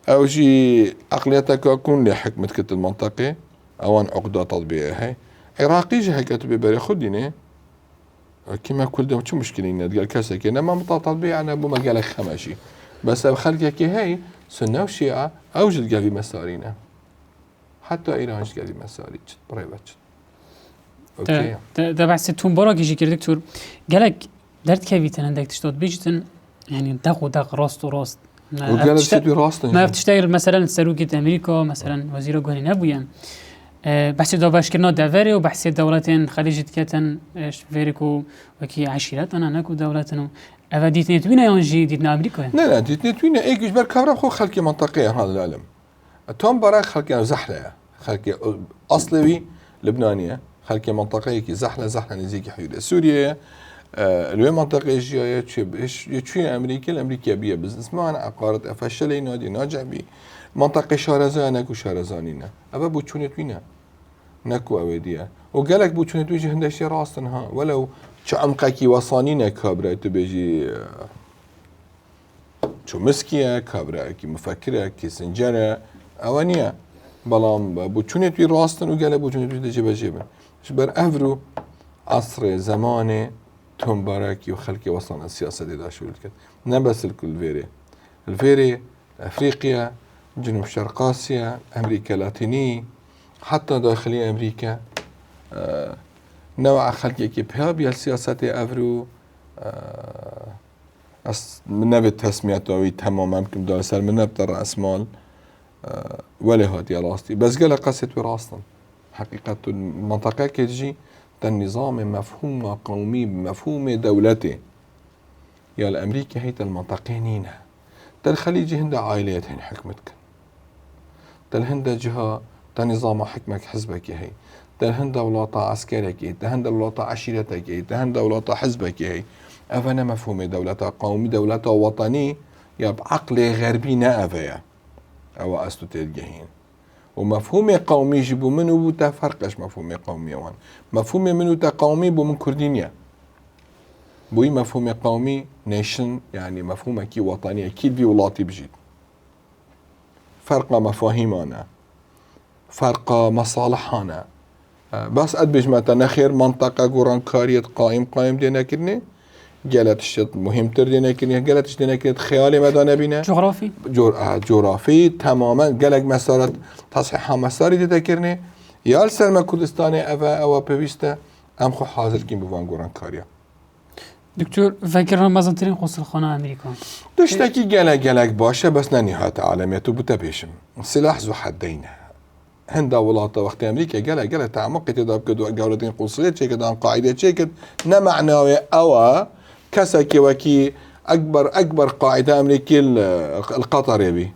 أو جي أقليتك أكون لحكمة كت المنطقة أوان عقدة تطبيقها عراقي جي هكا ببري خديني كما كل ده شو مشكلة تقال كاسة كنا ما تطبيق أنا بو مجال خماشي بس بخلقك هي سنة وشيعة أوجد قالي مسارينا حتى إيران قالي مساري بريبت أوكي ده بحث تون برا كيجي كير دكتور قالك درت كيفيتن عندك تشتوت بيجتن يعني دق راست وراست وقال تشتوي راست ما بتشتغل مثلا سروقة أمريكا مثلا وزير قهني نبويا بحث دو باشكرنا دافري وبحث دولتين خليج كتن فيريكو وكي عشيرات أنا ناكو دولتنا أفا ديتنيت وين ينجي ديتنا أمريكا لا ديتنيت وين إيش بر كبر خو خلقي منطقية هذا العالم توم برا خلقي زحلة خلقي أصلي لبنانية خلقي منطقية كي زحلة نزيك حيودة سوريا الوين منطقة جاية يشوي الأمريكية بيا بزنس ما أنا عقارة أفشل نادي ناجح بي منطقة شارزان نكو شارزانينا أبا بوتشونت وينا نكو أوديا وقالك بوتشونت ويجي هندشي راستنها ولو عمقكي وصانينا كابرا تبيجي شو مسكية كابرا كي مفكرة كي سنجرة أوانيا بلام بوتشونت وي راستن وقال بوتشونت وي دجيبا جيبا شبر أفرو عصر زماني توم باراكي وخلقي وصلنا السياسة دي دا شو الكت نبس الكل الفيري أفريقيا جنوب شرق آسيا أمريكا اللاتينية حتى داخلي أمريكا نوع خلقي كي بها بيا السياسة أفرو من نبت تسميته تماما كم دار سر من نبت رأس مال ولا هادي راستي بس قال قصة وراستن حقيقة المنطقة كتجي النظام مفهوم قومي بمفهوم دولتي يا الأمريكا هي المنطقينينها الخليج هند عائلات هن حكمتك الهند جهة نظام حكمك حزبك هي الهند ولاطة عسكرك هي الهند ولاطة عشيرتك هي الهند ولاطة حزبك هي أفنا مفهوم دولة قومي دولة وطني يا بعقل غربي نأفيا أو أستو تلقين ومفهوم قومي جيبو منو تفرقش مفهوم قومي وان مفهوم منو تقومي بو من كردينيا بوي مفهوم قومي نيشن يعني مفهوم كي وطني أكيد في ولاتي بجيد فرق مفاهيمنا فرق مصالحنا بس أدبج مثلا خير منطقة قران كارية قائم دينا كرني قالت الشط مهم تر دينا كرني قالت دينا كرني خيالي مدانا بينا جغرافي جغرافي تماما قالك مسارة تصحيحها مساري دينا كرني يا السلمة كردستاني أو بيستا أم خو حاضر كين بوان قران كارية دكتور فكر رمضان ترين قصر خانة أمريكا دشتكي قالك باشا بس ننهات عالميته بتبيشم سلاح ذو حدين هندا ولاطة وقت أمريكا قال تعمق تداب كدو جولتين قصرية شيكد عن قاعدة شيكد نمعناوي أو كسكي وكي أكبر قاعدة أمريكية القطري بي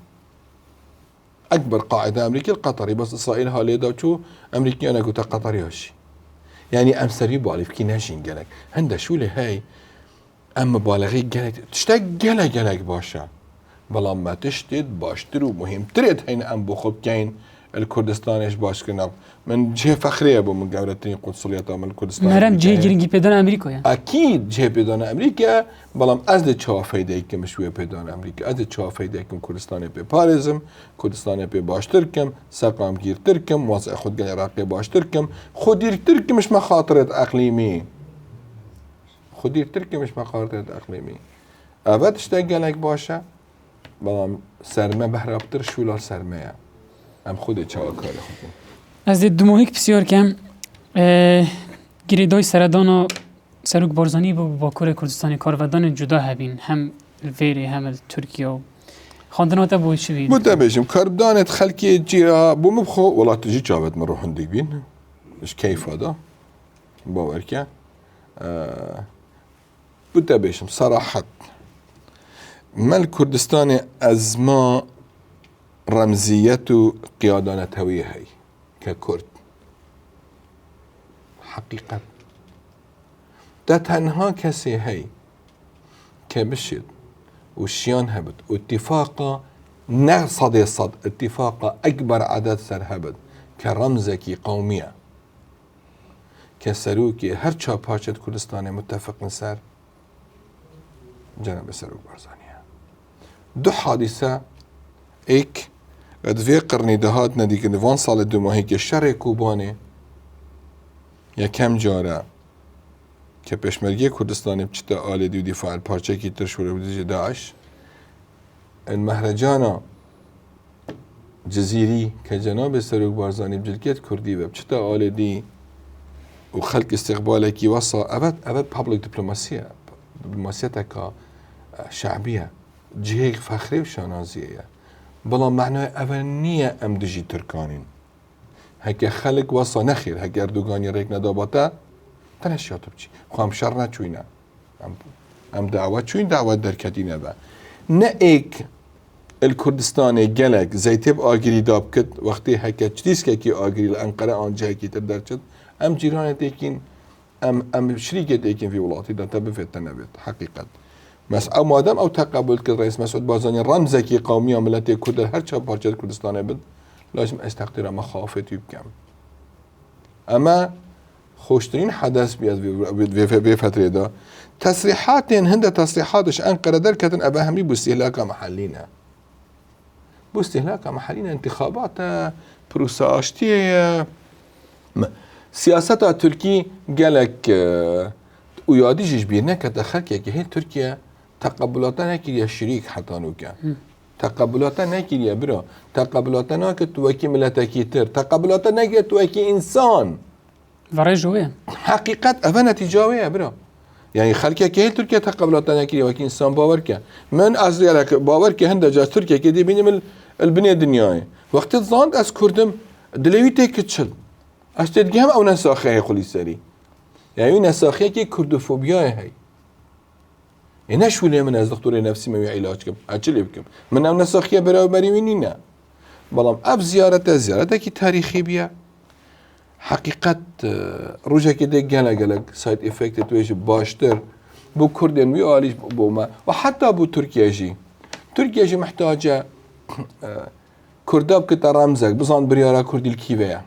أكبر قاعدة أمريكية القطري بس إسرائيل هالي شو أمريكي أنا قلت قطري هاشي يعني أمسري بالي في كناشين قالك هندا شو لي هاي أما بالغي قالك تشتاق قالك باشا بلا ما تشتد باشترو مهم تريد هين أم بخب كين الكردستان إيش باش كنا من جهة فخرية بو من قولتني قدسية من الكردستان مرام جهة جرينجي بيدان أمريكا يعني أكيد جهة بيدان أمريكا بلام أزد چه فايدة كم شوية بيدان أمريكا أزد چه فايدة كم كردستان بي باريزم كردستان بي باشتر كم سقام گیرتر كم وضع خود العراقي باشتر كم خوديرتر كم مش مخاطرة أقليمي خوديرتر كم مش مخاطرة أقليمي أبد اشتاق لك باشا بلام سرمه بهرابتر شولا سرمه ام خود چاوا کار خودم از دموهیک بسیار کم گریدای سردان و سروک بارزانی با کور کردستانی کارودان جدا هبین هم الفيري هم ترکیه و خاندناتا بو شوی بوده بيجم كردانت خلقي جيرا بو مبخو والله تجي جابت من روح عندك بين ايش كيف هذا باوركا بوده بيجم صراحة مال كردستان أزما رمزيته قيادانة هوية هي ككرد حقيقة ده تنها كسي هي كبشد وشيان هبد واتفاقا نصد صد اتفاقا أكبر عدد سر هبد كرمزكي قومية كسروكي هر چا پاچت كردستان متفق نسر جناب سروك بارزانية دو حادثة ایک قد في قرني دهات نديك نوان سال دو ماهي كشر كوباني يا كم جارة كبشمرگی كردستان بچتا آل دو دفاع الپارچه کی ترشوره بودی داعش المهرجان جزيري كجناب سروك بارزاني بجلكيت كردي وبچتا آل دي وخلق استقبالك وصا أبد public دبلوماسيتك شعبية جهة فخري وشانازية بلا معنى أولنية أم دجي تركانين هكا خلق وصا نخير هكا أردوغاني ريك نداباتا تنشياتو بچي خوام شر نچوينا أم دعوة چوين دعوة دركتين با نأيك الكردستاني جلق زيتب آگري داب كت وقتي هكا چديسكا كي آگري الأنقرة آن جهة كي تردرچت أم جيرانة تيكين أم شريكة تيكين في ولاتي دا تبفت تنبت حقيقة بس او مادام او تقبل كل رئيس مسعود بارزاني رمزكي قومية ملتي كرد هر چه پارچه كردستان بد لازم استقدر مخافت يبكم اما خوشترين حدث بي فترة دا تصريحاتين هند تصريحاتش انقرة دركتن ابا همي باستهلاك محلينا باستهلاك محلينا انتخابات بروساشتي سياسة تركي قالك ويادي جبيرنا كتخلك يا هي تركيا تقبلاتنا كي شريك حتى نوكا تقبلاتنا كي برا تقبلاتنا كتوكي ملتكي تر تقبلاتنا كتوكي انسان فرجوه حقيقة افا نتيجاوية برا يعني خلقه كه تركيا تقبلات نكري وكي انسان باور كه من از لك باور كه هند جاز تركيا كدي بينم البنيه الدنياي وقت ظن از كردم دلويتي كتشل اشتدجهم او نساخه يقولي سري يعني نساخه كي كردوفوبيا هي هنا شو اللي من از دكتور نفسي ما علاج كم اجل بكم من او نساخه برا بريمينينا بلام اب زيارته كي تاريخي بيا حقيقة روجا كده جالا سايد افكت تويش باشتر بو كردن وي آليش بوما وحتى بو تركيا جي محتاجة كرداب كتا رمزك بزان بريارا كردي الكيفية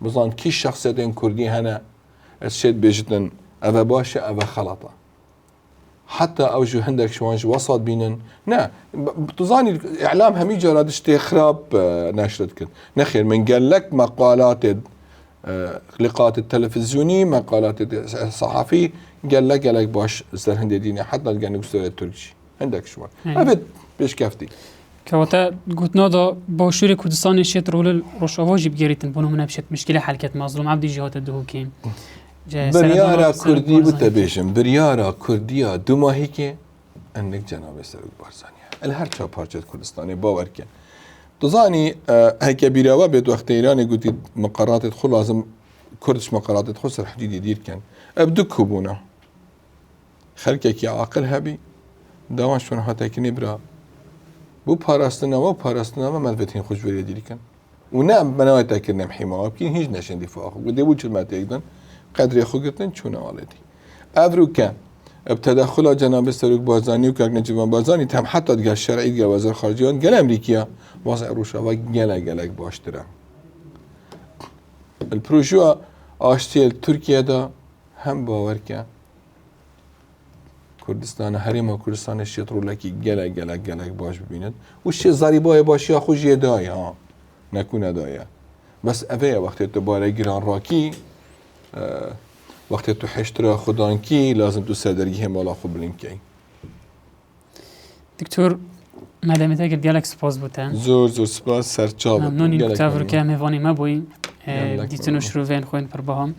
بزان كي شخصيتين كردي هنا الشيد بيجتن أفا باشا أفا خلطة حتى أوجو هندك شوانج وسط بينن نا تظاني الإعلام همي جراد اشتي خراب ناشرتك نخير من قال لك مقالات لقاءات التلفزيوني مقالات الصحفي قال لك باش زر هندي ديني حتى الجانب السوري التركي عندك شو أبد بيش كافتي كواتا قلتنا دا باشور كردستان شيت رول روشاواجي بجريتن بونو من بشت مشكلة حلقة مظلوم عبدي جهات الدهوكين بريارا كردي بتبيشم بريارا كرديا دوما هيك انك جناب سرق بارزانيا الهر چا پارچه كردستاني باور كن تظاني هيك بيراوا بيت وقت ايراني قلت مقرات تدخل لازم كردش مقرات تدخل سر حديد يدير كان ابدو كوبونا خلقك يا عاقل هبي داوان شون هاتاكني برا بو پاراستنا ما ملفتين خوش بري يدير كان ونا بناوي تاكرنا محيما بكين هيج نشن دفاع ودي بو كلمات ايضا قدر خو گرتن چونه والدي افروكا بتدخل جناب سروک بارزانی و کاک نجیبان بارزانی تم حتی دیگر شرعی دیگر وزیر خارجیان گل امریکا واسه روشاوا گلک باشتره البروژه آشتی ترکیه دا هم باور که کردستان هریم و کردستان شیط رو لکی گلک باش ببیند و شی ضریبای باشی خوش یه دایه ها نکونه دایه بس اوه وقتی تو باره گران راکی وقتی تو حشترا خودان کی لازم تو سردرگی هم بالا خوب بلین کی دکتور مدام تا گلک سپاس بودن زور سپاس سرچاو ممنونی کتاب که میوانی ما بوی دیتونو شروعین خوین پر باهم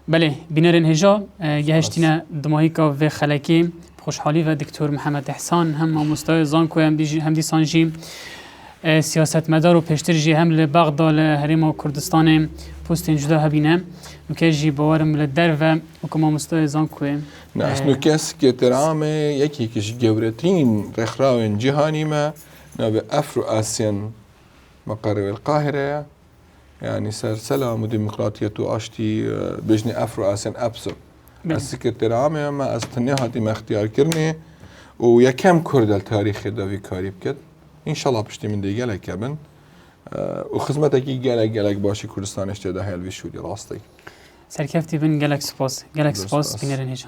بله بینرین هجا گهشتینا دماهیکا و خلکی خوشحالی و دکتور محمد احسان هم مستای زانکو هم دی سانجی سیاست مدار و پیشتر جی هم لبغداد هریم کردستان پوستین جدا هبینه نوکه جی باورم لدر و کما مستای زانکوه نه اسنو کس که ترامه یکی کش گورترین رخراوین جهانی ما نوی افرو آسیان مقر القاهرة يعني سر سلام وديمقراطية واشتي بجني افرو آسيان ابسر السكرتير عامة ما استنيها دي ما اختيار كرني ويكم كرد التاريخ داوي كاريب كد ان شاء الله بشتي من دي جالك كابن وخدمتك جالك باشي كردستان اشتدا هاي الوشودي راستي سركفتي بن جالك سباس بينرن هيجا